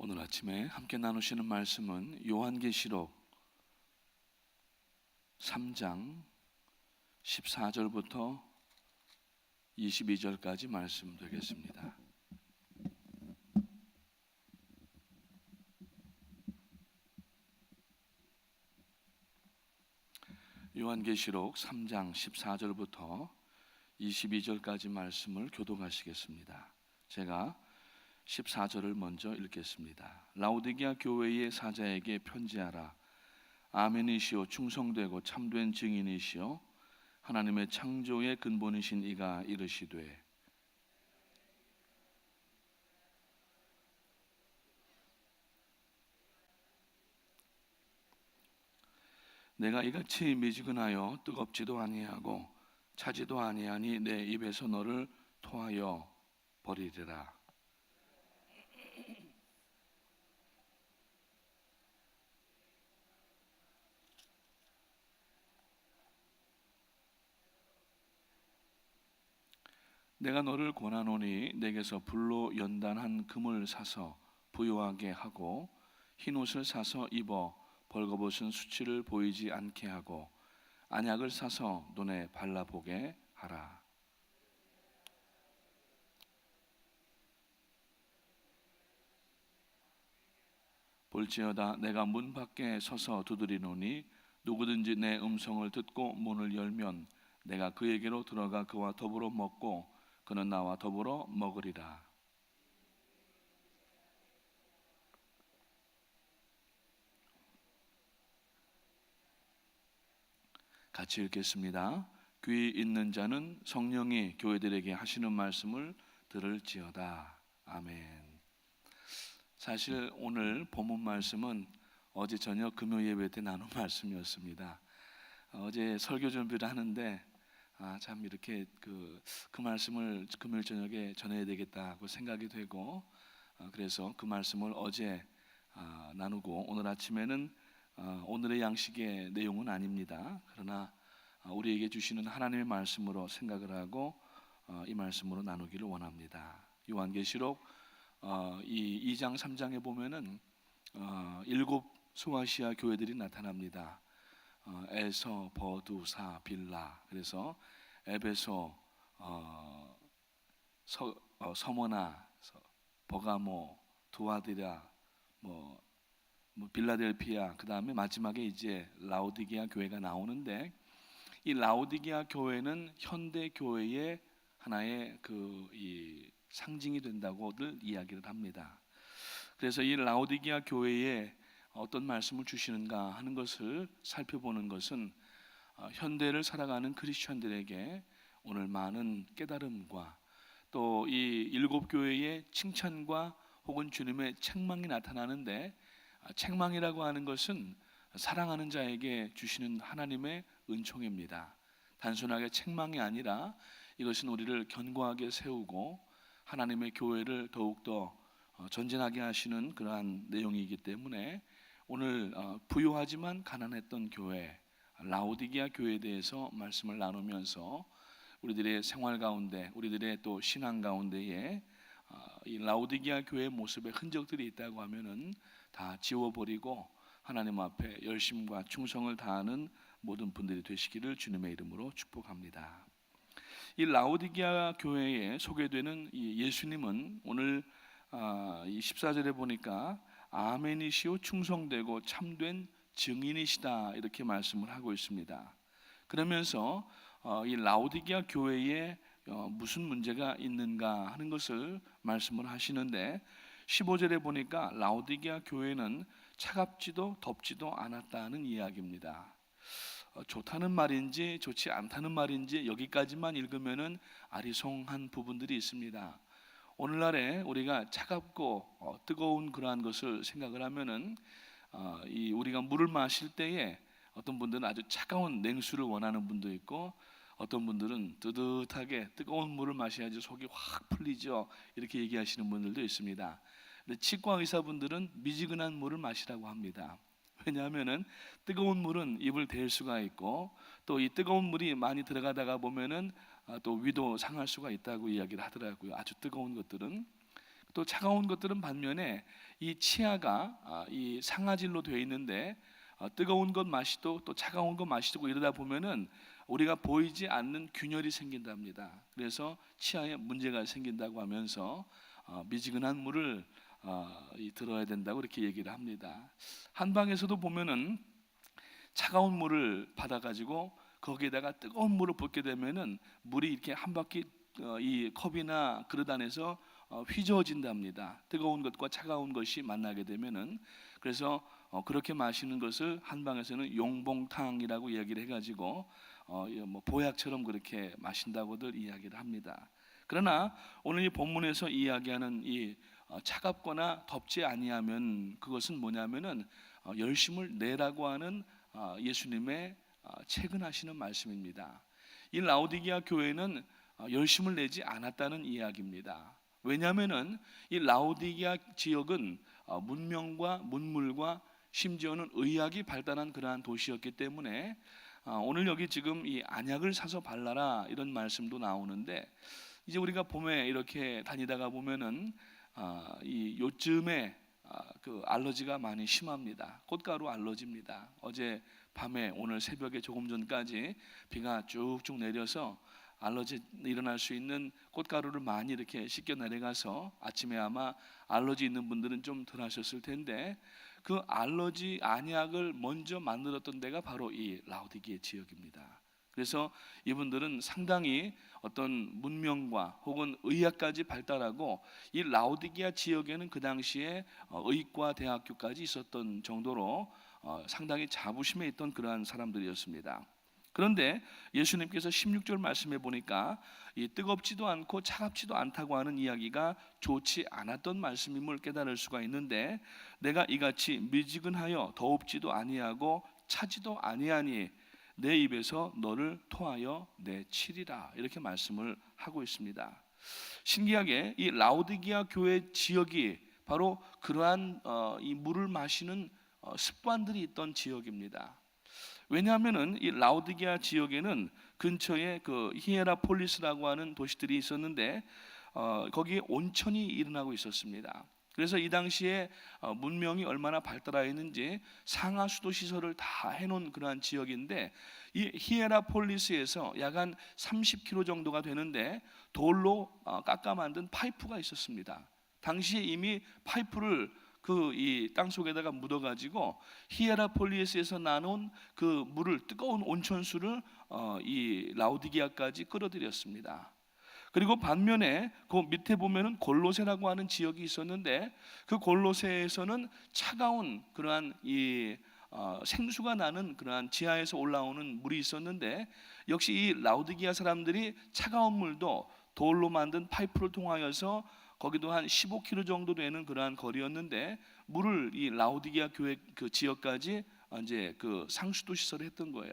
오늘 아침에 함께 나누시는 말씀은 요한계시록 3장 14절부터 22절까지 말씀 되겠습니다. 요한계시록 3장 14절부터 22절까지 말씀을 교독하시겠습니다. 제가 14절을 먼저 읽겠습니다. 라오디게아 교회의 사자에게 편지하라. 아멘이시오 충성되고 참된 증인이시오 하나님의 창조의 근본이신 이가 이르시되 내가 이같이 미지근하여 뜨겁지도 아니하고 차지도 아니하니 내 입에서 너를 토하여 버리리라. 내가 너를 권하노니 내게서 불로 연단한 금을 사서 부요하게 하고 흰 옷을 사서 입어 벌거벗은 수치를 보이지 않게 하고 안약을 사서 눈에 발라보게 하라. 볼지어다 내가 문 밖에 서서 두드리노니 누구든지 내 음성을 듣고 문을 열면 내가 그에게로 들어가 그와 더불어 먹고 그는 나와 더불어 먹으리라. 같이 읽겠습니다. 귀 있는 자는 성령이 교회들에게 하시는 말씀을 들을지어다. 아멘. 사실 오늘 본문 말씀은 어제 저녁 금요 예배 때 나눈 말씀이었습니다. 어제 설교 준비를 하는데 참 이렇게 그 말씀을 금요일 저녁에 전해야 되겠다고 생각이 되고 그래서 그 말씀을 어제 나누고 오늘 아침에는 오늘의 양식의 내용은 아닙니다. 그러나 우리에게 주시는 하나님의 말씀으로 생각을 하고 이 말씀으로 나누기를 원합니다. 요한계시록 이 2장 3장에 보면은 7 소아시아 교회들이 나타납니다. 에서, 버두, 사, 빌라. 그래서 에베소, 서머나, 버가모, 두아디라, 빌라델피아, 그 다음에 마지막에 이제 라오디게아 교회가 나오는데 이 라오디게아 교회는 현대 교회의 하나의 이 상징이 된다고들 이야기를 합니다. 그래서 이 라오디게아 교회에 어떤 말씀을 주시는가 하는 것을 살펴보는 것은 현대를 살아가는 크리스천들에게 오늘 많은 깨달음과 또 이 7 교회의 칭찬과 혹은 주님의 책망이 나타나는데 책망이라고 하는 것은 사랑하는 자에게 주시는 하나님의 은총입니다. 단순하게 책망이 아니라 이것은 우리를 견고하게 세우고 하나님의 교회를 더욱더 전진하게 하시는 그러한 내용이기 때문에 오늘 부유하지만 가난했던 교회 라오디게아 교회에 대해서 말씀을 나누면서 우리들의 생활 가운데 우리들의 또 신앙 가운데에 이 라오디게아 교회의 모습에 흔적들이 있다고 하면은 다 지워버리고 하나님 앞에 열심과 충성을 다하는 모든 분들이 되시기를 주님의 이름으로 축복합니다. 이 라오디게아 교회에 소개되는 이 예수님은 오늘 이 14절에 보니까 아멘이시오 충성되고 참된 증인이시다 이렇게 말씀을 하고 있습니다. 그러면서 이 라오디게아 교회에 무슨 문제가 있는가 하는 것을 말씀을 하시는데 15절에 보니까 라오디게아 교회는 차갑지도 덥지도 않았다는 이야기입니다. 좋다는 말인지 좋지 않다는 말인지 여기까지만 읽으면은 아리송한 부분들이 있습니다. 오늘날에 우리가 차갑고 뜨거운 그러한 것을 생각을 하면은 우리가 물을 마실 때에 어떤 분들은 아주 차가운 냉수를 원하는 분도 있고 어떤 분들은 뜨뜻하게 뜨거운 물을 마셔야지 속이 확 풀리죠 이렇게 얘기하시는 분들도 있습니다. 근데 치과 의사분들은 미지근한 물을 마시라고 합니다. 왜냐하면은 뜨거운 물은 입을 댈 수가 있고 또 이 뜨거운 물이 많이 들어가다가 보면은 또 위도 상할 수가 있다고 이야기를 하더라고요. 아주 뜨거운 것들은. 또 차가운 것들은 반면에 이 치아가 이 상아질로 되어 있는데 뜨거운 것 마시고 또 차가운 것 마시고 이러다 보면은 우리가 보이지 않는 균열이 생긴답니다. 그래서 치아에 문제가 생긴다고 하면서 미지근한 물을 들어야 된다고 이렇게 얘기를 합니다. 한방에서도 보면은 차가운 물을 받아가지고 거기에다가 뜨거운 물을 붓게 되면은 물이 이렇게 한 바퀴 이 컵이나 그릇 안에서 휘저어진답니다. 뜨거운 것과 차가운 것이 만나게 되면은. 그래서 그렇게 마시는 것을 한방에서는 용봉탕이라고 이야기를 해가지고 뭐 보약처럼 그렇게 마신다고들 이야기를 합니다. 그러나 오늘 이 본문에서 이야기하는 이 차갑거나 덥지 아니하면 그것은 뭐냐면은 열심을 내라고 하는 예수님의 채근하시는 말씀입니다. 이 라오디게아 교회는 열심을 내지 않았다는 이야기입니다. 왜냐하면은 이 라오디게아 지역은 문명과 문물과 심지어는 의학이 발달한 그러한 도시였기 때문에 오늘 여기 지금 이 안약을 사서 발라라 이런 말씀도 나오는데, 이제 우리가 봄에 이렇게 다니다가 보면은 이 요즘에 그 알러지가 많이 심합니다. 꽃가루 알러지입니다. 어제 밤에 오늘 새벽에 조금 전까지 비가 쭉쭉 내려서 알러지 일어날 수 있는 꽃가루를 많이 이렇게 씻겨 내려가서 아침에 아마 알러지 있는 분들은 좀 덜 하셨을 텐데, 그 알러지 안약을 먼저 만들었던 데가 바로 이 라오디게아 지역입니다. 그래서 이분들은 상당히 어떤 문명과 혹은 의학까지 발달하고, 이 라오디게아 지역에는 그 당시에 의과 대학교까지 있었던 정도로 상당히 자부심에 있던 그러한 사람들이었습니다. 그런데 예수님께서 16절 말씀해 보니까 이 뜨겁지도 않고 차갑지도 않다고 하는 이야기가 좋지 않았던 말씀임을 깨달을 수가 있는데, 내가 이같이 미지근하여 더웁지도 아니하고 차지도 아니하니 내 입에서 너를 토하여 내치리라, 이렇게 말씀을 하고 있습니다. 신기하게 이 라오디게아 교회 지역이 바로 그러한 이 물을 마시는 습관들이 있던 지역입니다. 왜냐하면은 이 라오디게아 지역에는 근처에 그 히에라폴리스라고 하는 도시들이 있었는데 거기에 온천이 일어나고 있었습니다. 그래서 이 당시에 문명이 얼마나 발달하였는지 상하 수도 시설을 다 해놓은 그러한 지역인데, 이 히에라폴리스에서 약 한 30km 정도가 되는데 돌로 깎아 만든 파이프가 있었습니다. 당시에 이미 파이프를 그 이 땅 속에다가 묻어가지고 히에라폴리스에서 나눈 그 물을, 뜨거운 온천수를 이 라오디게아까지 끌어들였습니다. 그리고 반면에 그 밑에 보면은 골로새라고 하는 지역이 있었는데, 그 골로새에서는 차가운 그러한 이 생수가 나는 그러한 지하에서 올라오는 물이 있었는데, 역시 이 라오디게아 사람들이 차가운 물도 돌로 만든 파이프를 통하여서 거기도 한 15km 정도 되는 그러한 거리였는데 물을 이 라오디게아 교회 그 지역까지 이제 그 상수도 시설을 했던 거예요.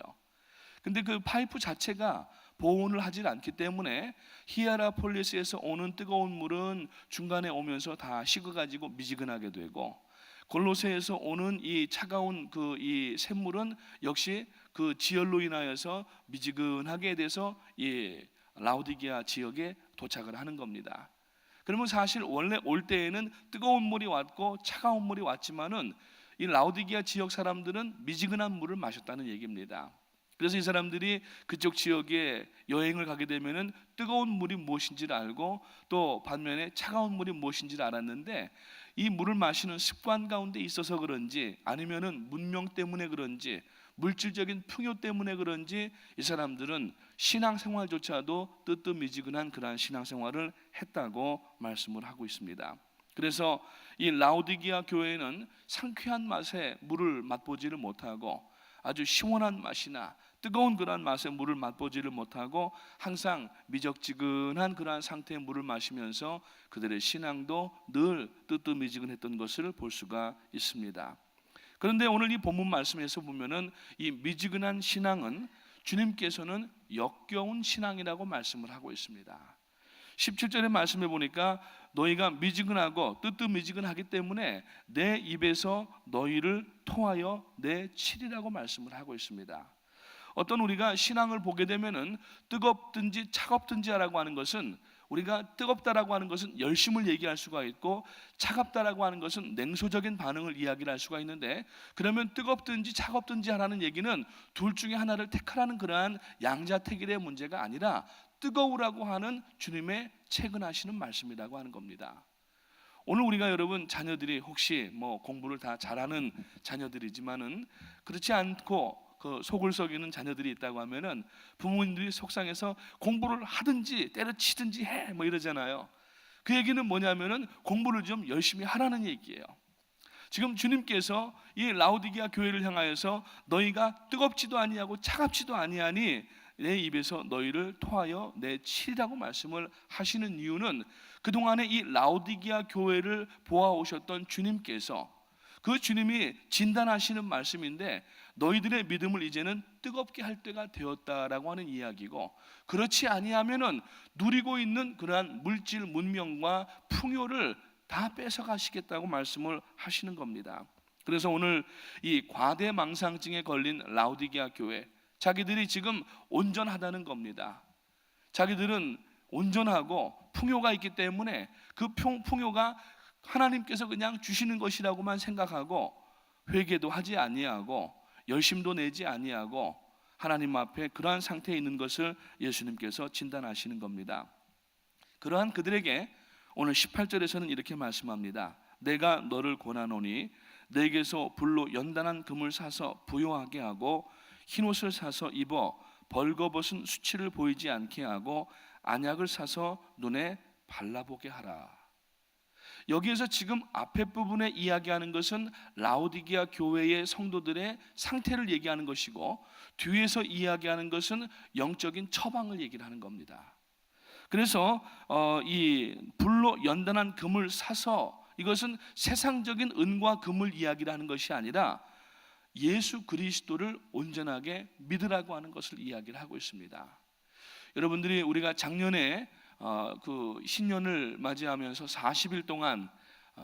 근데 그 파이프 자체가 보온을 하질 않기 때문에 히에라폴리스에서 오는 뜨거운 물은 중간에 오면서 다 식어가지고 미지근하게 되고, 골로새에서 오는 이 차가운 그 이 샘물은 역시 그 지열로 인하여서 미지근하게 돼서 이 라오디게아 지역에 도착을 하는 겁니다. 그러면 사실 원래 올 때에는 뜨거운 물이 왔고 차가운 물이 왔지만은 이 라오디게아 지역 사람들은 미지근한 물을 마셨다는 얘기입니다. 그래서 이 사람들이 그쪽 지역에 여행을 가게 되면은 뜨거운 물이 무엇인지를 알고, 또 반면에 차가운 물이 무엇인지를 알았는데, 이 물을 마시는 습관 가운데 있어서 그런지 아니면은 문명 때문에 그런지 물질적인 풍요 때문에 그런지 이 사람들은 신앙생활조차도 뜨뜻미지근한 그러한 신앙생활을 했다고 말씀을 하고 있습니다. 그래서 이 라오디게아 교회는 상쾌한 맛의 물을 맛보지를 못하고 아주 시원한 맛이나 뜨거운 그러한 맛의 물을 맛보지를 못하고 항상 미적지근한 그러한 상태의 물을 마시면서 그들의 신앙도 늘 뜨뜻미지근했던 것을 볼 수가 있습니다. 그런데 오늘 이 본문 말씀에서 보면은 이 미지근한 신앙은 주님께서는 역겨운 신앙이라고 말씀을 하고 있습니다. 17절의 말씀에 보니까 너희가 미지근하고 뜨뜻미지근하기 때문에 내 입에서 너희를 토하여 내치리라고 말씀을 하고 있습니다. 어떤 우리가 신앙을 보게 되면은 뜨겁든지 차갑든지라고 하는 것은 우리가 뜨겁다라고 하는 것은 열심을 얘기할 수가 있고 차갑다라고 하는 것은 냉소적인 반응을 이야기할 수가 있는데, 그러면 뜨겁든지 차갑든지 하라는 얘기는 둘 중에 하나를 택하라는 그러한 양자택일의 문제가 아니라 뜨거우라고 하는 주님의 채근하시는 말씀이라고 하는 겁니다. 오늘 우리가 여러분 자녀들이 혹시 공부를 다 잘하는 자녀들이지만은 그렇지 않고 그 속을 썩이는 자녀들이 있다고 하면은 부모님들이 속상해서 공부를 하든지 때려치든지 해 이러잖아요. 그 얘기는 뭐냐면은 공부를 좀 열심히 하라는 얘기예요. 지금 주님께서 이 라오디게아 교회를 향하여서 너희가 뜨겁지도 아니하고 차갑지도 아니하니 내 입에서 너희를 토하여 내치리라고 말씀을 하시는 이유는 그동안에 이 라오디게아 교회를 보아오셨던 주님께서, 그 주님이 진단하시는 말씀인데, 너희들의 믿음을 이제는 뜨겁게 할 때가 되었다라고 하는 이야기고, 그렇지 아니하면은 누리고 있는 그러한 물질 문명과 풍요를 다 뺏어가시겠다고 말씀을 하시는 겁니다. 그래서 오늘 이 과대망상증에 걸린 라오디게아 교회, 자기들이 지금 온전하다는 겁니다. 자기들은 온전하고 풍요가 있기 때문에 그 풍요가 하나님께서 그냥 주시는 것이라고만 생각하고 회개도 하지 아니하고 열심도 내지 아니하고 하나님 앞에 그러한 상태에 있는 것을 예수님께서 진단하시는 겁니다. 그러한 그들에게 오늘 18절에서는 이렇게 말씀합니다. 내가 너를 권하노니 내게서 불로 연단한 금을 사서 부요하게 하고 흰옷을 사서 입어 벌거벗은 수치를 보이지 않게 하고 안약을 사서 눈에 발라보게 하라. 여기에서 지금 앞에 부분에 이야기하는 것은 라오디게아 교회의 성도들의 상태를 얘기하는 것이고, 뒤에서 이야기하는 것은 영적인 처방을 얘기를 하는 겁니다. 그래서 이 불로 연단한 금을 사서, 이것은 세상적인 은과 금을 이야기를 하는 것이 아니라 예수 그리스도를 온전하게 믿으라고 하는 것을 이야기를 하고 있습니다. 여러분들이 우리가 작년에 그 신년을 맞이하면서 40일 동안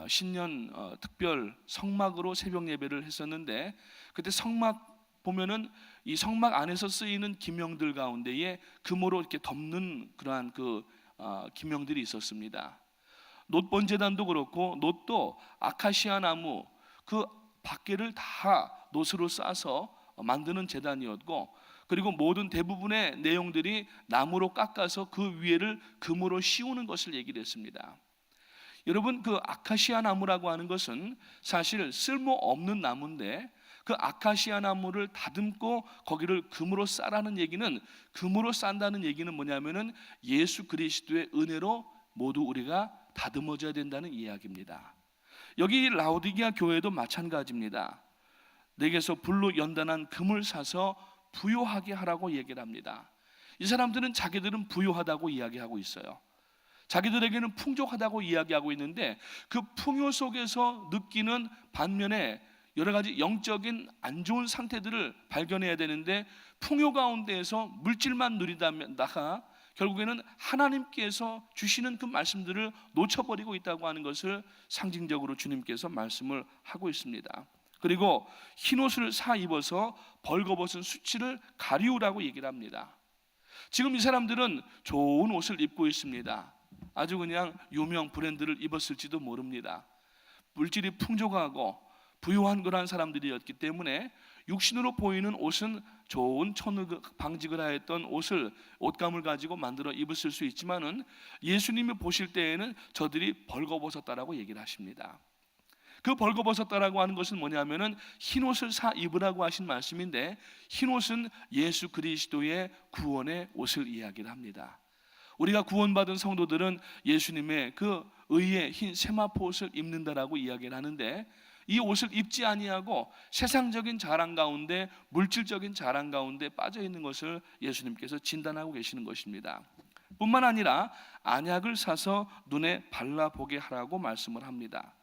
신년 특별 성막으로 새벽 예배를 했었는데, 그때 성막 보면은 이 성막 안에서 쓰이는 기명들 가운데에 금으로 이렇게 덮는 그러한 그 기명들이 있었습니다. 놋번제단도 그렇고, 놋도 아카시아 나무 그 밖에를 다 놋으로 싸서 만드는 제단이었고, 그리고 모든 대부분의 내용들이 나무로 깎아서 그 위에를 금으로 씌우는 것을 얘기를 했습니다. 여러분, 그 아카시아 나무라고 하는 것은 사실 쓸모없는 나무인데, 그 아카시아 나무를 다듬고 거기를 금으로 싸라는 얘기는, 금으로 싼다는 얘기는 뭐냐면은 예수 그리스도의 은혜로 모두 우리가 다듬어져야 된다는 이야기입니다. 여기 라오디게아 교회도 마찬가지입니다. 내게서 불로 연단한 금을 사서 부요하게 하라고 얘기를 합니다. 이 사람들은 자기들은 부요하다고 이야기하고 있어요. 자기들에게는 풍족하다고 이야기하고 있는데, 그 풍요 속에서 느끼는 반면에 여러 가지 영적인 안 좋은 상태들을 발견해야 되는데, 풍요 가운데에서 물질만 누리다가 결국에는 하나님께서 주시는 그 말씀들을 놓쳐버리고 있다고 하는 것을 상징적으로 주님께서 말씀을 하고 있습니다. 그리고 흰옷을 사 입어서 벌거벗은 수치를 가리우라고 얘기를 합니다. 지금 이 사람들은 좋은 옷을 입고 있습니다. 아주 그냥 유명 브랜드를 입었을지도 모릅니다. 물질이 풍족하고 부유한 그러한 사람들이었기 때문에 육신으로 보이는 옷은 좋은 천을 방직을 하였던 옷을, 옷감을 가지고 만들어 입었을 수 있지만은 예수님이 보실 때에는 저들이 벌거벗었다라고 얘기를 하십니다. 그 벌거벗었다라고 하는 것은 뭐냐면은 흰옷을 사 입으라고 하신 말씀인데, 흰옷은 예수 그리스도의 구원의 옷을 이야기를 합니다. 우리가 구원받은 성도들은 예수님의 그 의의 흰 세마포 옷을 입는다라고 이야기를 하는데, 이 옷을 입지 아니하고 세상적인 자랑 가운데, 물질적인 자랑 가운데 빠져 있는 것을 예수님께서 진단하고 계시는 것입니다. 뿐만 아니라 안약을 사서 눈에 발라보게 하라고 말씀을 합니다.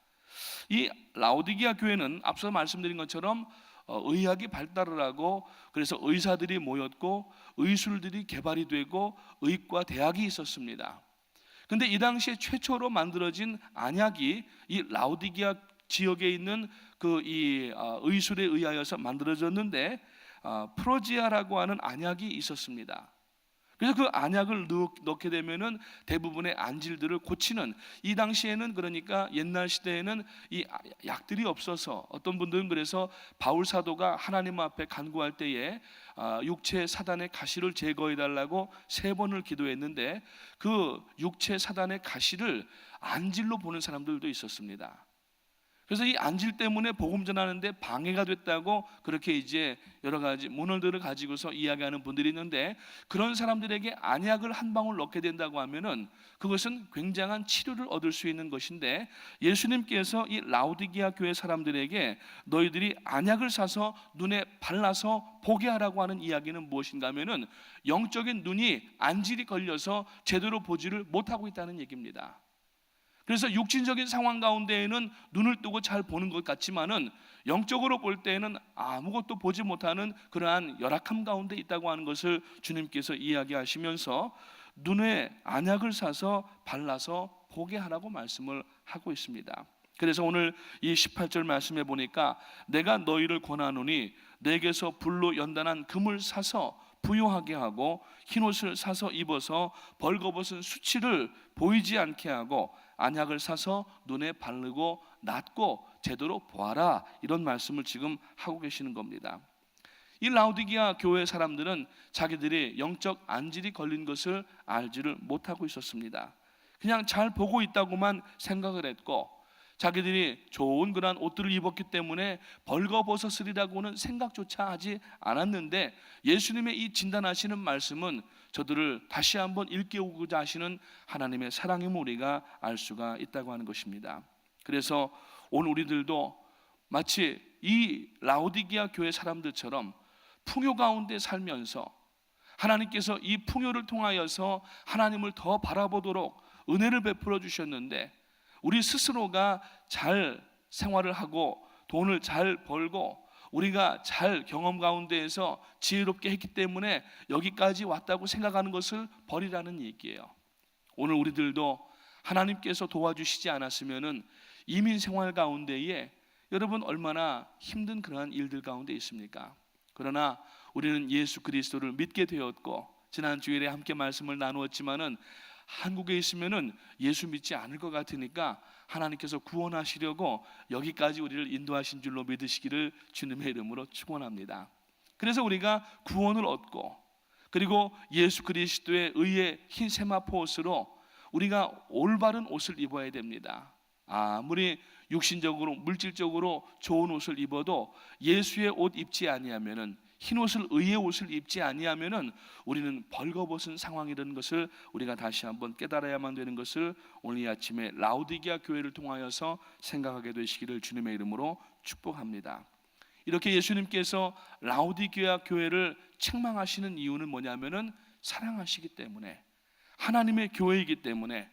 이 라오디게아 교회는 앞서 말씀드린 것처럼 의학이 발달을 하고, 그래서 의사들이 모였고 의술들이 개발이 되고 의과 대학이 있었습니다. 그런데 이 당시에 최초로 만들어진 안약이 이 라오디게아 지역에 있는 그 의술에 의하여서 만들어졌는데, 프로지아라고 하는 안약이 있었습니다. 그래서 그 안약을 넣게 되면은 대부분의 안질들을 고치는, 이 당시에는 그러니까 옛날 시대에는 이 약들이 없어서 어떤 분들은 그래서 바울 사도가 하나님 앞에 간구할 때에 육체 사단의 가시를 제거해 달라고 3번을 기도했는데 그 육체 사단의 가시를 안질로 보는 사람들도 있었습니다. 그래서 이 안질 때문에 복음 전하는데 방해가 됐다고 그렇게 이제 여러 가지 문헌들을 가지고서 이야기하는 분들이 있는데, 그런 사람들에게 안약을 한 방울 넣게 된다고 하면은 그것은 굉장한 치료를 얻을 수 있는 것인데, 예수님께서 이 라오디게아 교회 사람들에게 너희들이 안약을 사서 눈에 발라서 보게 하라고 하는 이야기는 무엇인가 하면은 영적인 눈이 안질이 걸려서 제대로 보지를 못하고 있다는 얘기입니다. 그래서 육신적인 상황 가운데에는 눈을 뜨고 잘 보는 것 같지만은 영적으로 볼 때에는 아무것도 보지 못하는 그러한 열악함 가운데 있다고 하는 것을 주님께서 이야기하시면서 눈에 안약을 사서 발라서 보게 하라고 말씀을 하고 있습니다. 그래서 오늘 이 18절 말씀에 보니까 내가 너희를 권하노니 내게서 불로 연단한 금을 사서 부요하게 하고 흰옷을 사서 입어서 벌거벗은 수치를 보이지 않게 하고 안약을 사서 눈에 바르고 낫고 제대로 보아라, 이런 말씀을 지금 하고 계시는 겁니다. 이 라오디게아 교회 사람들은 자기들이 영적 안질이 걸린 것을 알지를 못하고 있었습니다. 그냥 잘 보고 있다고만 생각을 했고 자기들이 좋은 그런 옷들을 입었기 때문에 벌거벗었으리라고는 생각조차 하지 않았는데, 예수님의 이 진단하시는 말씀은 저들을 다시 한번 일깨우고자 하시는 하나님의 사랑임을 우리가 알 수가 있다고 하는 것입니다. 그래서 오늘 우리들도 마치 이 라오디게아 교회 사람들처럼 풍요 가운데 살면서 하나님께서 이 풍요를 통하여서 하나님을 더 바라보도록 은혜를 베풀어 주셨는데, 우리 스스로가 잘 생활을 하고 돈을 잘 벌고 우리가 잘 경험 가운데에서 지혜롭게 했기 때문에 여기까지 왔다고 생각하는 것을 버리라는 얘기예요. 오늘 우리들도 하나님께서 도와주시지 않았으면은 이민 생활 가운데에 여러분 얼마나 힘든 그러한 일들 가운데 있습니까? 그러나 우리는 예수 그리스도를 믿게 되었고, 지난 주일에 함께 말씀을 나누었지만은 한국에 있으면은 예수 믿지 않을 것 같으니까 하나님께서 구원하시려고 여기까지 우리를 인도하신 줄로 믿으시기를 주님의 이름으로 축원합니다. 그래서 우리가 구원을 얻고 그리고 예수 그리스도의 의의 흰 세마포 옷으로 우리가 올바른 옷을 입어야 됩니다. 아무리 육신적으로 물질적으로 좋은 옷을 입어도 예수의 옷 입지 아니하면은, 흰 옷을 의의 옷을 입지 아니하면은 우리는 벌거벗은 상황이라는 것을 우리가 다시 한번 깨달아야만 되는 것을 오늘 이 아침에 라오디게아 교회를 통하여서 생각하게 되시기를 주님의 이름으로 축복합니다. 이렇게 예수님께서 라오디게아 교회를 책망하시는 이유는 뭐냐면은 사랑하시기 때문에, 하나님의 교회이기 때문에,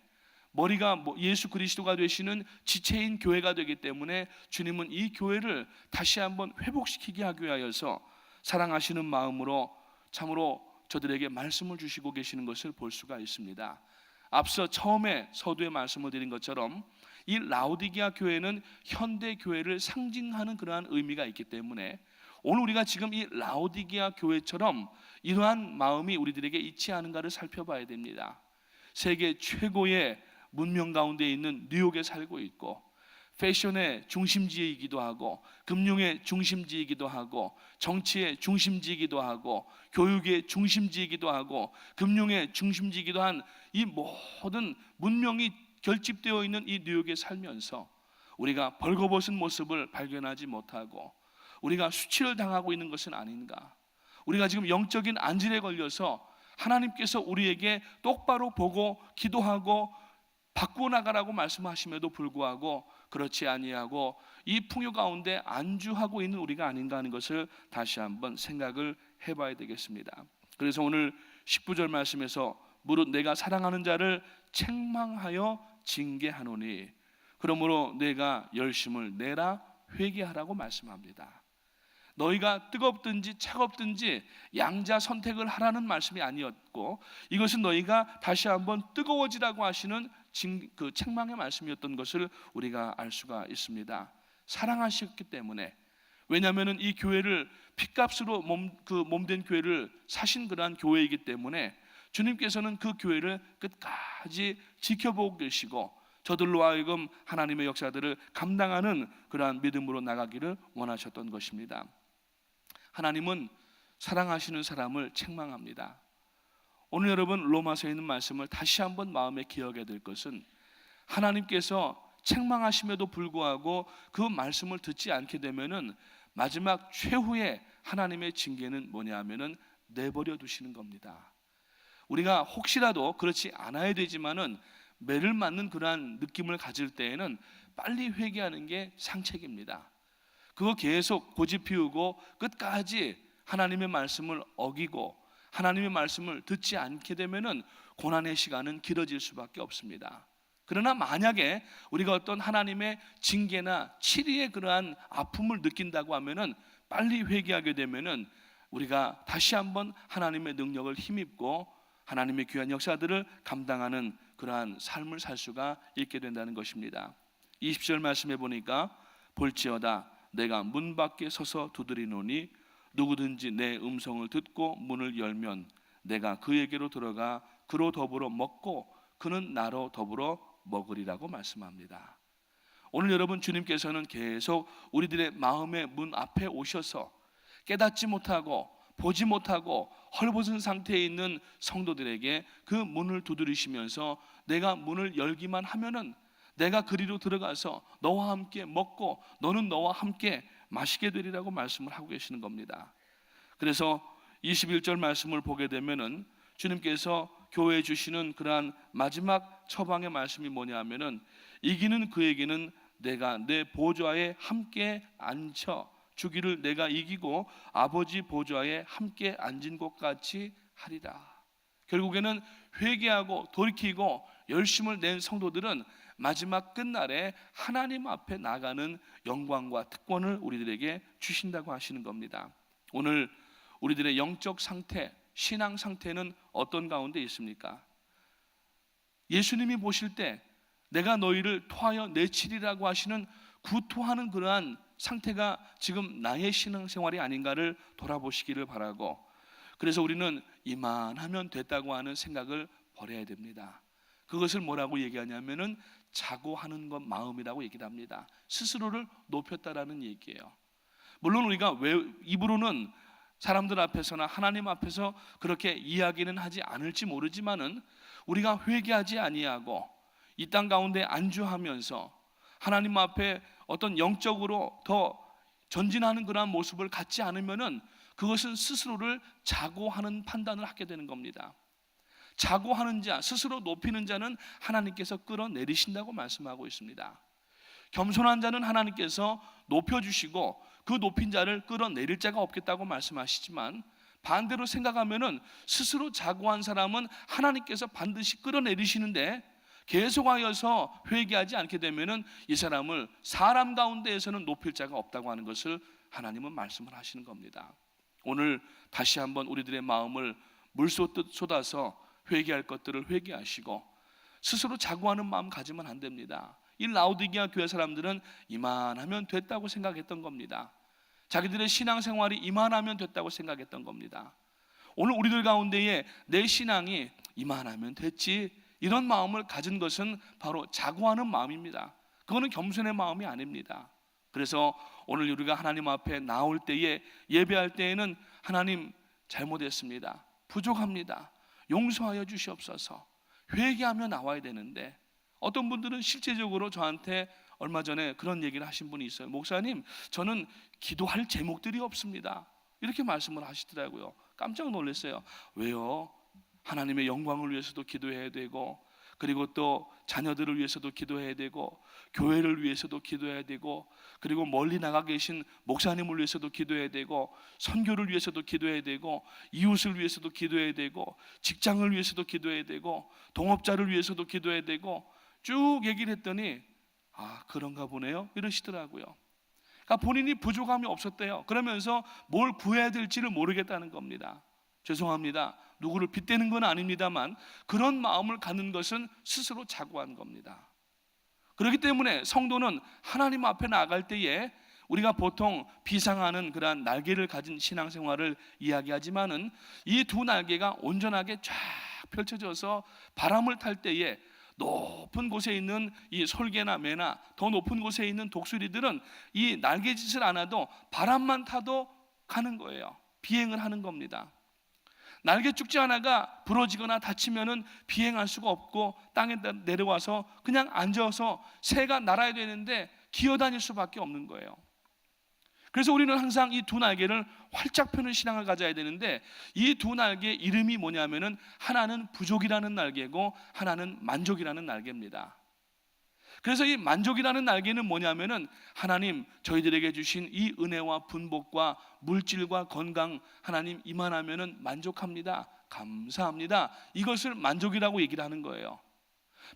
머리가 예수 그리스도가 되시는 지체인 교회가 되기 때문에 주님은 이 교회를 다시 한번 회복시키게 하기 위하여서 사랑하시는 마음으로 참으로 저들에게 말씀을 주시고 계시는 것을 볼 수가 있습니다. 앞서 처음에 서두에 말씀을 드린 것처럼 이 라오디게아 교회는 현대 교회를 상징하는 그러한 의미가 있기 때문에 오늘 우리가 지금 이 라오디게아 교회처럼 이러한 마음이 우리들에게 있지 않은가를 살펴봐야 됩니다. 세계 최고의 문명 가운데 있는 뉴욕에 살고 있고, 패션의 중심지이기도 하고, 금융의 중심지이기도 하고, 정치의 중심지이기도 하고, 교육의 중심지이기도 하고, 금융의 중심지이기도 한 이 모든 문명이 결집되어 있는 이 뉴욕에 살면서 우리가 벌거벗은 모습을 발견하지 못하고 우리가 수치를 당하고 있는 것은 아닌가? 우리가 지금 영적인 안질에 걸려서 하나님께서 우리에게 똑바로 보고 기도하고 바꾸어 나가라고 말씀하심에도 불구하고 그렇지 아니하고 이 풍요 가운데 안주하고 있는 우리가 아닌가 하는 것을 다시 한번 생각을 해봐야 되겠습니다. 그래서 오늘 19절 말씀에서 무릇 내가 사랑하는 자를 책망하여 징계하노니 그러므로 내가 열심을 내라 회개하라고 말씀합니다. 너희가 뜨겁든지 차갑든지 양자 선택을 하라는 말씀이 아니었고, 이것은 너희가 다시 한번 뜨거워지라고 하시는 그 책망의 말씀이었던 것을 우리가 알 수가 있습니다. 사랑하셨기 때문에, 왜냐하면 이 교회를 핏값으로 몸된 교회를 사신 그러한 교회이기 때문에 주님께서는 그 교회를 끝까지 지켜보고 계시고 저들로 하여금 하나님의 역사들을 감당하는 그러한 믿음으로 나가기를 원하셨던 것입니다. 하나님은 사랑하시는 사람을 책망합니다. 오늘 여러분 로마서에 있는 말씀을 다시 한번 마음에 기억해야 될 것은 하나님께서 책망하심에도 불구하고 그 말씀을 듣지 않게 되면은 마지막 최후의 하나님의 징계는 뭐냐 하면은 내버려 두시는 겁니다. 우리가 혹시라도 그렇지 않아야 되지만은 매를 맞는 그러한 느낌을 가질 때에는 빨리 회개하는 게 상책입니다. 그거 계속 고집 피우고 끝까지 하나님의 말씀을 어기고 하나님의 말씀을 듣지 않게 되면은 고난의 시간은 길어질 수밖에 없습니다. 그러나 만약에 우리가 어떤 하나님의 징계나 치리의 그러한 아픔을 느낀다고 하면은 빨리 회개하게 되면은 우리가 다시 한번 하나님의 능력을 힘입고 하나님의 귀한 역사들을 감당하는 그러한 삶을 살 수가 있게 된다는 것입니다. 20절 말씀해 보니까 볼지어다 내가 문 밖에 서서 두드리노니 누구든지 내 음성을 듣고 문을 열면 내가 그에게로 들어가 그로 더불어 먹고 그는 나로 더불어 먹으리라고 말씀합니다. 오늘 여러분 주님께서는 계속 우리들의 마음의 문 앞에 오셔서 깨닫지 못하고 보지 못하고 헐벗은 상태에 있는 성도들에게 그 문을 두드리시면서 내가 문을 열기만 하면은 내가 그리로 들어가서 너와 함께 먹고 너는 너와 함께 마시게 되리라고 말씀을 하고 계시는 겁니다. 그래서 21절 말씀을 보게 되면은 주님께서 교회에 주시는 그러한 마지막 처방의 말씀이 뭐냐 하면은 이기는 그에게는 내가 내 보좌에 함께 앉혀 주기를 내가 이기고 아버지 보좌에 함께 앉은 것 같이 하리라. 결국에는 회개하고 돌이키고 열심을 낸 성도들은 마지막 끝날에 하나님 앞에 나가는 영광과 특권을 우리들에게 주신다고 하시는 겁니다. 오늘 우리들의 영적 상태, 신앙 상태는 어떤 가운데 있습니까? 예수님이 보실 때 내가 너희를 토하여 내치리라고 하시는 구토하는 그러한 상태가 지금 나의 신앙생활이 아닌가를 돌아보시기를 바라고, 그래서 우리는 이만하면 됐다고 하는 생각을 버려야 됩니다. 그것을 뭐라고 얘기하냐면은 자고하는 것 마음이라고 얘기를 합니다. 스스로를 높였다라는 얘기예요. 물론 우리가 입으로는 사람들 앞에서나 하나님 앞에서 그렇게 이야기는 하지 않을지 모르지만은 우리가 회개하지 아니하고 이 땅 가운데 안주하면서 하나님 앞에 어떤 영적으로 더 전진하는 그러한 모습을 갖지 않으면은 그것은 스스로를 자고하는 판단을 하게 되는 겁니다. 자고하는 자, 스스로 높이는 자는 하나님께서 끌어내리신다고 말씀하고 있습니다. 겸손한 자는 하나님께서 높여주시고 그 높인 자를 끌어내릴 자가 없겠다고 말씀하시지만, 반대로 생각하면은 스스로 자고한 사람은 하나님께서 반드시 끌어내리시는데 계속하여서 회개하지 않게 되면은 이 사람을 사람 가운데에서는 높일 자가 없다고 하는 것을 하나님은 말씀을 하시는 겁니다. 오늘 다시 한번 우리들의 마음을 물쏟듯 쏟아서 회개할 것들을 회개하시고 스스로 자고하는 마음 가지면 안 됩니다. 이 라오디게아 교회 사람들은 이만하면 됐다고 생각했던 겁니다. 자기들의 신앙생활이 이만하면 됐다고 생각했던 겁니다. 오늘 우리들 가운데에 내 신앙이 이만하면 됐지, 이런 마음을 가진 것은 바로 자고하는 마음입니다. 그거는 겸손의 마음이 아닙니다. 그래서 오늘 우리가 하나님 앞에 나올 때에, 예배할 때에는 하나님 잘못했습니다, 부족합니다, 용서하여 주시옵소서, 회개하며 나와야 되는데, 어떤 분들은 실제적으로 저한테 얼마 전에 그런 얘기를 하신 분이 있어요. 목사님, 저는 기도할 제목들이 없습니다, 이렇게 말씀을 하시더라고요. 깜짝 놀랐어요. 왜요? 하나님의 영광을 위해서도 기도해야 되고, 그리고 또 자녀들을 위해서도 기도해야 되고, 교회를 위해서도 기도해야 되고, 그리고 멀리 나가 계신 목사님을 위해서도 기도해야 되고, 선교를 위해서도 기도해야 되고, 이웃을 위해서도 기도해야 되고, 직장을 위해서도 기도해야 되고, 동업자를 위해서도 기도해야 되고, 쭉 얘기를 했더니 아, 그런가 보네요, 이러시더라고요. 그러니까 본인이 부족함이 없었대요. 그러면서 뭘 구해야 될지를 모르겠다는 겁니다. 죄송합니다, 누구를 빗대는 건 아닙니다만 그런 마음을 갖는 것은 스스로 자고한 겁니다. 그렇기 때문에 성도는 하나님 앞에 나갈 때에 우리가 보통 비상하는 그러한 날개를 가진 신앙생활을 이야기하지만은 이 두 날개가 온전하게 쫙 펼쳐져서 바람을 탈 때에 높은 곳에 있는 이 솔개나 매나 더 높은 곳에 있는 독수리들은 이 날개짓을 안 해도 바람만 타도 가는 거예요. 비행을 하는 겁니다. 날개축지 하나가 부러지거나 다치면은 비행할 수가 없고 땅에 내려와서 그냥 앉아서 새가 날아야 되는데 기어다닐 수밖에 없는 거예요. 그래서 우리는 항상 이 두 날개를 활짝 펴는 신앙을 가져야 되는데, 이 두 날개의 이름이 뭐냐면은 하나는 부족이라는 날개고 하나는 만족이라는 날개입니다. 그래서 이 만족이라는 날개는 뭐냐면은 하나님 저희들에게 주신 이 은혜와 분복과 물질과 건강 하나님 이만하면은 만족합니다, 감사합니다, 이것을 만족이라고 얘기를 하는 거예요.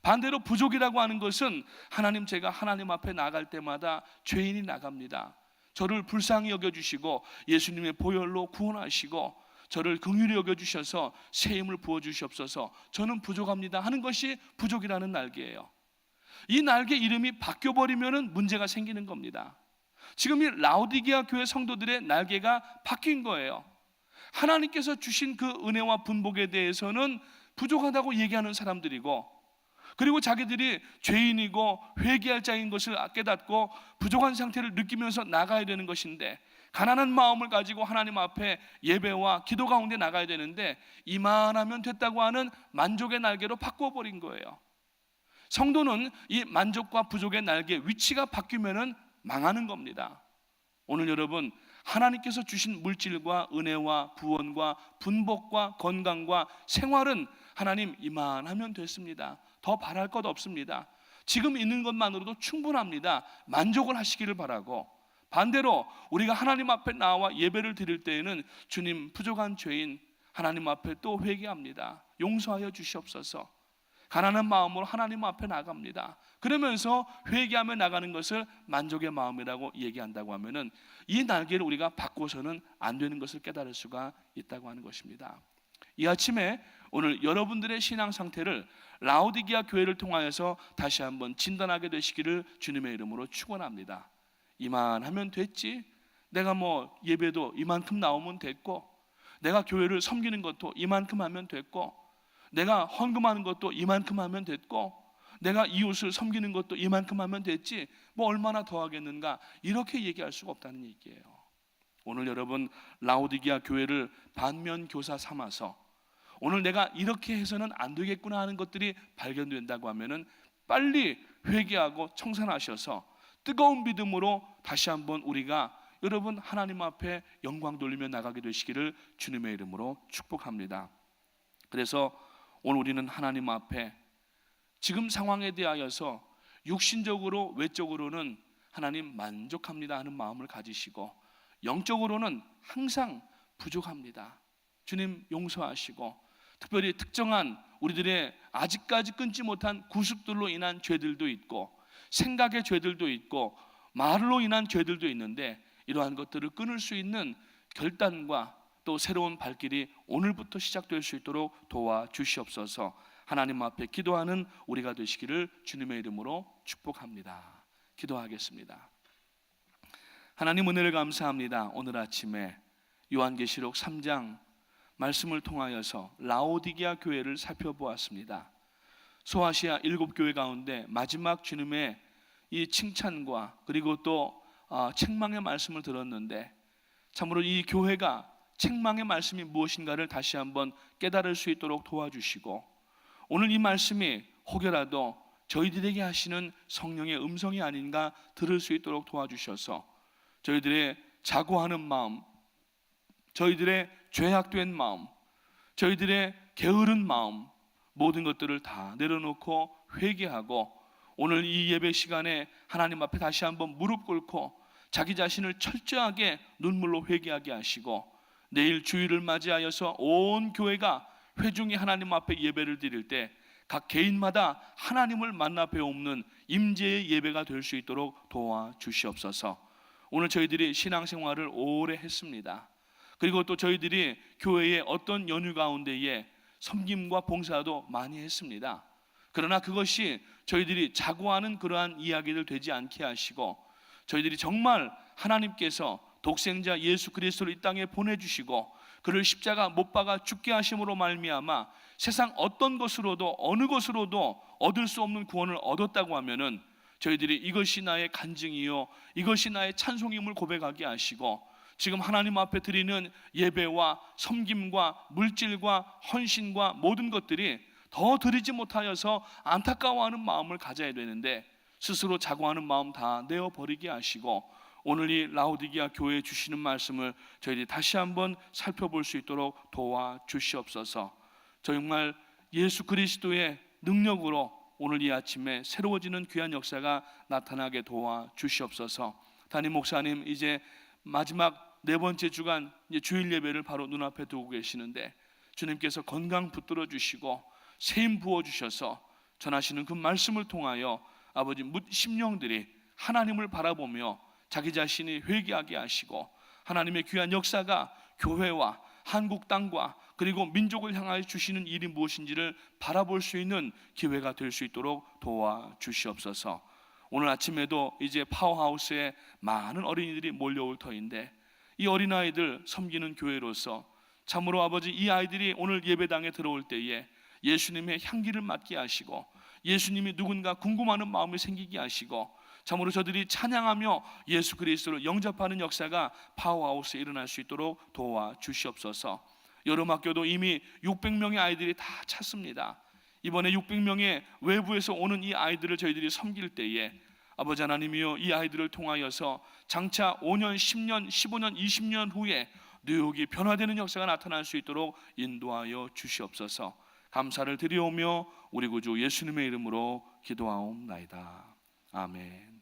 반대로 부족이라고 하는 것은 하나님, 제가 하나님 앞에 나갈 때마다 죄인이 나갑니다. 저를 불쌍히 여겨주시고 예수님의 보혈로 구원하시고 저를 긍휼히 여겨주셔서 새 힘을 부어주시옵소서, 저는 부족합니다 하는 것이 부족이라는 날개예요. 이 날개 이름이 바뀌어버리면 문제가 생기는 겁니다. 지금 이 라오디게아 교회 성도들의 날개가 바뀐 거예요. 하나님께서 주신 그 은혜와 분복에 대해서는 부족하다고 얘기하는 사람들이고, 그리고 자기들이 죄인이고 회개할 자인 것을 깨닫고 부족한 상태를 느끼면서 나가야 되는 것인데, 가난한 마음을 가지고 하나님 앞에 예배와 기도 가운데 나가야 되는데 이만하면 됐다고 하는 만족의 날개로 바꿔버린 거예요. 성도는 이 만족과 부족의 날개 위치가 바뀌면 망하는 겁니다. 오늘 여러분, 하나님께서 주신 물질과 은혜와 구원과 분복과 건강과 생활은 하나님 이만하면 됐습니다. 더 바랄 것 없습니다. 지금 있는 것만으로도 충분합니다. 만족을 하시기를 바라고, 반대로 우리가 하나님 앞에 나와 예배를 드릴 때에는 주님, 부족한 죄인 하나님 앞에 또 회개합니다, 용서하여 주시옵소서, 가난한 마음으로 하나님 앞에 나갑니다, 그러면서 회개하며 나가는 것을 만족의 마음이라고 얘기한다고 하면은 이 날개를 우리가 바꿔서는 안 되는 것을 깨달을 수가 있다고 하는 것입니다. 이 아침에 오늘 여러분들의 신앙 상태를 라오디게아 교회를 통하여서 다시 한번 진단하게 되시기를 주님의 이름으로 축원합니다. 이만하면 됐지, 내가 뭐 예배도 이만큼 나오면 됐고, 내가 교회를 섬기는 것도 이만큼 하면 됐고, 내가 헌금하는 것도 이만큼 하면 됐고, 내가 이웃을 섬기는 것도 이만큼 하면 됐지, 뭐 얼마나 더 하겠는가, 이렇게 얘기할 수가 없다는 얘기예요. 오늘 여러분, 라오디게아 교회를 반면교사 삼아서 오늘 내가 이렇게 해서는 안 되겠구나 하는 것들이 발견된다고 하면은 빨리 회개하고 청산하셔서 뜨거운 믿음으로 다시 한번 우리가 여러분 하나님 앞에 영광 돌리며 나가게 되시기를 주님의 이름으로 축복합니다. 그래서 오늘 우리는 하나님 앞에 지금 상황에 대하여서 육신적으로 외적으로는 하나님 만족합니다 하는 마음을 가지시고, 영적으로는 항상 부족합니다, 주님 용서하시고, 특별히 특정한 우리들의 아직까지 끊지 못한 구습들로 인한 죄들도 있고, 생각의 죄들도 있고, 말로 인한 죄들도 있는데 이러한 것들을 끊을 수 있는 결단과 또 새로운 발길이 오늘부터 시작될 수 있도록 도와주시옵소서. 하나님 앞에 기도하는 우리가 되시기를 주님의 이름으로 축복합니다. 기도하겠습니다. 하나님, 은혜를 감사합니다. 오늘 아침에 요한계시록 3장 말씀을 통하여서 라오디게아 교회를 살펴보았습니다. 소아시아 7교회 가운데 마지막 주님의 이 칭찬과 그리고 또 책망의 말씀을 들었는데, 참으로 이 교회가 책망의 말씀이 무엇인가를 다시 한번 깨달을 수 있도록 도와주시고, 오늘 이 말씀이 혹여라도 저희들에게 하시는 성령의 음성이 아닌가 들을 수 있도록 도와주셔서 저희들의 자고하는 마음, 저희들의 죄악된 마음, 저희들의 게으른 마음, 모든 것들을 다 내려놓고 회개하고 오늘 이 예배 시간에 하나님 앞에 다시 한번 무릎 꿇고 자기 자신을 철저하게 눈물로 회개하게 하시고, 내일 주일을 맞이하여서 온 교회가 회중이 하나님 앞에 예배를 드릴 때 각 개인마다 하나님을 만나 배우는 임재의 예배가 될 수 있도록 도와주시옵소서. 오늘 저희들이 신앙생활을 오래 했습니다. 그리고 또 저희들이 교회의 어떤 연휴 가운데에 섬김과 봉사도 많이 했습니다. 그러나 그것이 저희들이 자고하는 그러한 이야기들 되지 않게 하시고, 저희들이 정말 하나님께서 독생자 예수 그리스도를 이 땅에 보내주시고 그를 십자가 못 박아 죽게 하심으로 말미암아 세상 어떤 것으로도 어느 것으로도 얻을 수 없는 구원을 얻었다고 하면은 저희들이 이것이 나의 간증이요 이것이 나의 찬송임을 고백하게 하시고, 지금 하나님 앞에 드리는 예배와 섬김과 물질과 헌신과 모든 것들이 더 드리지 못하여서 안타까워하는 마음을 가져야 되는데 스스로 자고하는 마음 다 내어버리게 하시고, 오늘 이 라오디게아 교회에 주시는 말씀을 저희들이 다시 한번 살펴볼 수 있도록 도와주시옵소서. 정말 예수 그리스도의 능력으로 오늘 이 아침에 새로워지는 귀한 역사가 나타나게 도와주시옵소서. 담임 목사님 이제 마지막 네 번째 주간 주일 예배를 바로 눈앞에 두고 계시는데 주님께서 건강 붙들어 주시고 세임 부어 주셔서 전하시는 그 말씀을 통하여 아버지 심령들이 하나님을 바라보며 자기 자신이 회개하게 하시고 하나님의 귀한 역사가 교회와 한국 땅과 그리고 민족을 향하여 주시는 일이 무엇인지를 바라볼 수 있는 기회가 될 수 있도록 도와주시옵소서. 오늘 아침에도 이제 파워하우스에 많은 어린이들이 몰려올 터인데 이 어린아이들 섬기는 교회로서 참으로 아버지 이 아이들이 오늘 예배당에 들어올 때에 예수님의 향기를 맡게 하시고 예수님이 누군가 궁금하는 마음이 생기게 하시고 참으로 저들이 찬양하며 예수 그리스도를 영접하는 역사가 파워하우스에 일어날 수 있도록 도와주시옵소서. 여름학교도 이미 600명의 아이들이 다 찼습니다. 이번에 600명의 외부에서 오는 이 아이들을 저희들이 섬길 때에 아버지 하나님이여 이 아이들을 통하여서 장차 5년, 10년, 15년, 20년 후에 뉴욕이 변화되는 역사가 나타날 수 있도록 인도하여 주시옵소서. 감사를 드리오며 우리 구주 예수님의 이름으로 기도하옵나이다. 아멘.